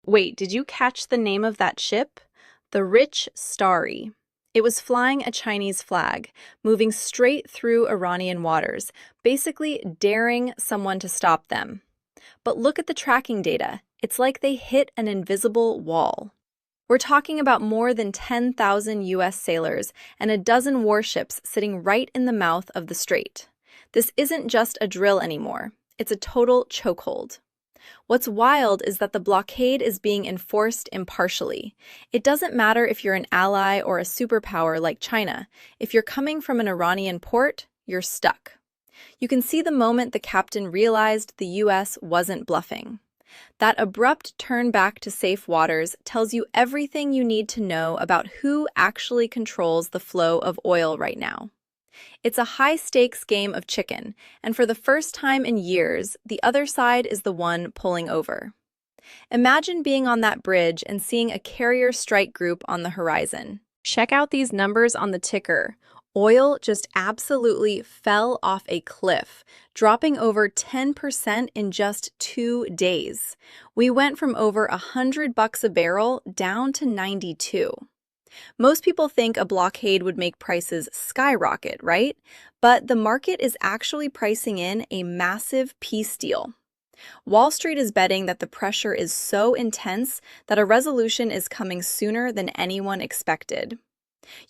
Wait, did you catch the name of that ship? The Rich Stari. It was flying a Chinese flag, moving straight through Iranian waters, basically daring someone to stop them. But look at the tracking data. It's like they hit an invisible wall. We're talking about more than 10,000 US sailors and a dozen warships sitting right in the mouth of the strait. This isn't just a drill anymore. It's a total chokehold. What's wild is that the blockade is being enforced impartially. It doesn't matter if you're an ally or a superpower like China. If you're coming from an Iranian port, you're stuck. You can see the moment the captain realized the US wasn't bluffing. That abrupt turn back to safe waters tells you everything you need to know about who actually controls the flow of oil right now. It's a high-stakes game of chicken, and for the first time in years, the other side is the one pulling over. Imagine being on that bridge and seeing a carrier strike group on the horizon. Check out these numbers on the ticker. Oil just absolutely fell off a cliff, dropping over 10% in just 2 days. We went from over $100 a barrel down to 92. Most people think a blockade would make prices skyrocket, right? But the market is actually pricing in a massive peace deal. Wall Street is betting that the pressure is so intense that a resolution is coming sooner than anyone expected.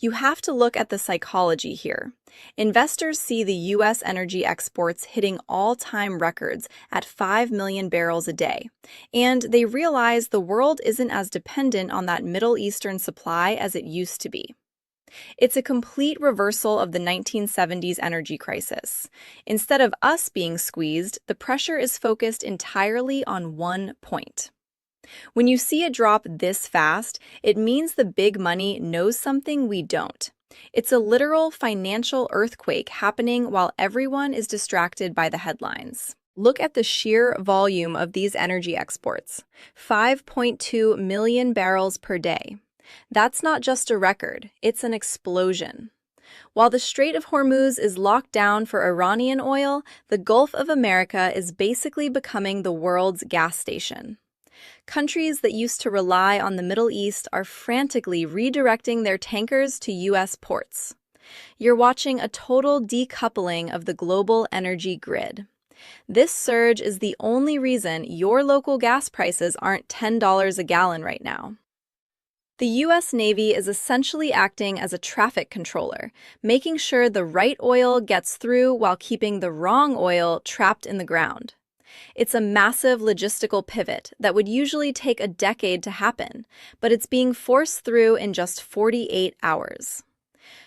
You have to look at the psychology here. Investors see the U.S. energy exports hitting all-time records at 5 million barrels a day, and they realize the world isn't as dependent on that Middle Eastern supply as it used to be. It's a complete reversal of the 1970s energy crisis. Instead of us being squeezed, the pressure is focused entirely on one point. When you see it drop this fast, it means the big money knows something we don't. It's a literal financial earthquake happening while everyone is distracted by the headlines. Look at the sheer volume of these energy exports, 5.2 million barrels per day. That's not just a record, it's an explosion. While the Strait of Hormuz is locked down for Iranian oil, the Gulf of America is basically becoming the world's gas station. Countries that used to rely on the Middle East are frantically redirecting their tankers to U.S. ports. You're watching a total decoupling of the global energy grid. This surge is the only reason your local gas prices aren't $10 a gallon right now. The U.S. Navy is essentially acting as a traffic controller, making sure the right oil gets through while keeping the wrong oil trapped in the ground. It's a massive logistical pivot that would usually take a decade to happen, but it's being forced through in just 48 hours.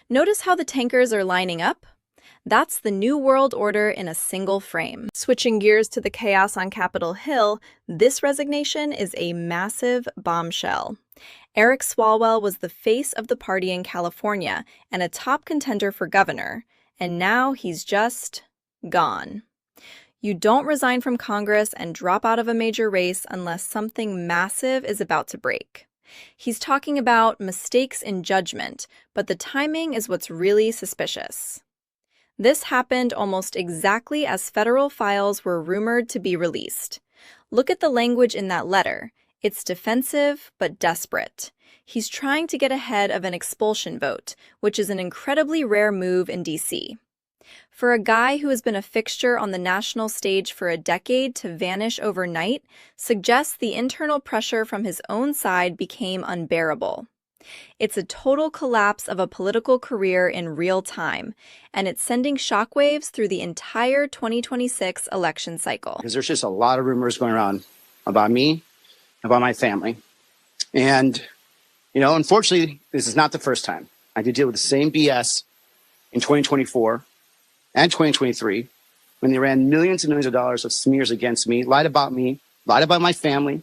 Notice how the tankers are lining up? That's the new world order in a single frame. Switching gears to the chaos on Capitol Hill, this resignation is a massive bombshell. Eric Swalwell was the face of the party in California and a top contender for governor, and now he's just gone. You don't resign from Congress and drop out of a major race unless something massive is about to break. He's talking about mistakes in judgment, but the timing is what's really suspicious. This happened almost exactly as federal files were rumored to be released. Look at the language in that letter. It's defensive but desperate. He's trying to get ahead of an expulsion vote, which is an incredibly rare move in D.C. For a guy who has been a fixture on the national stage for a decade to vanish overnight suggests the internal pressure from his own side became unbearable. It's a total collapse of a political career in real time, and it's sending shockwaves through the entire 2026 election cycle. Because there's just a lot of rumors going around about me, about my family. And, unfortunately, this is not the first time. I had to deal with the same BS in 2024 and 2023 when they ran millions and millions of dollars of smears against me, lied about my family,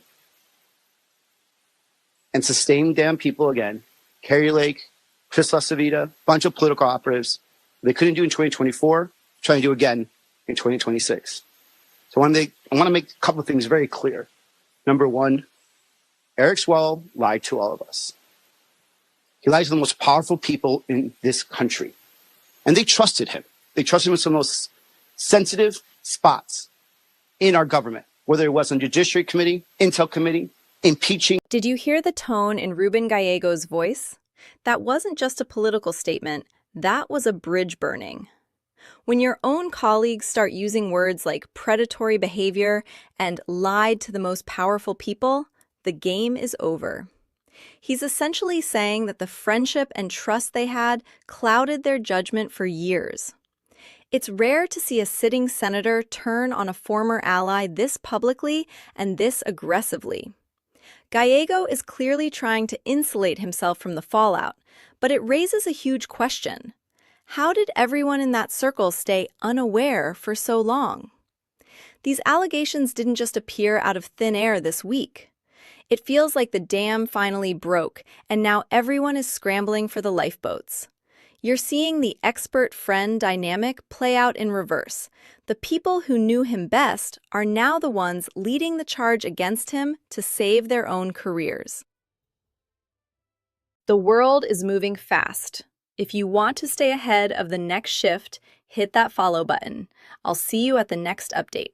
and sustained damn people again. Carrie Lake, Chris LaCivita, bunch of political operatives. They couldn't do in 2024, trying to do again in 2026. So I want to make a couple of things very clear. Number one, Eric Swalwell lied to all of us. He lied to the most powerful people in this country. And they trusted him. They trusted him with some of the most sensitive spots in our government, whether it was on the Judiciary Committee, Intel Committee, impeaching. Did you hear the tone in Ruben Gallego's voice? That wasn't just a political statement, that was a bridge burning. When your own colleagues start using words like predatory behavior and lied to the most powerful people, the game is over. He's essentially saying that the friendship and trust they had clouded their judgment for years. It's rare to see a sitting senator turn on a former ally this publicly and this aggressively. Gallego is clearly trying to insulate himself from the fallout, but it raises a huge question. How did everyone in that circle stay unaware for so long? These allegations didn't just appear out of thin air this week. It feels like the dam finally broke, and now everyone is scrambling for the lifeboats. You're seeing the expert-friend dynamic play out in reverse. The people who knew him best are now the ones leading the charge against him to save their own careers. The world is moving fast. If you want to stay ahead of the next shift, hit that follow button. I'll see you at the next update.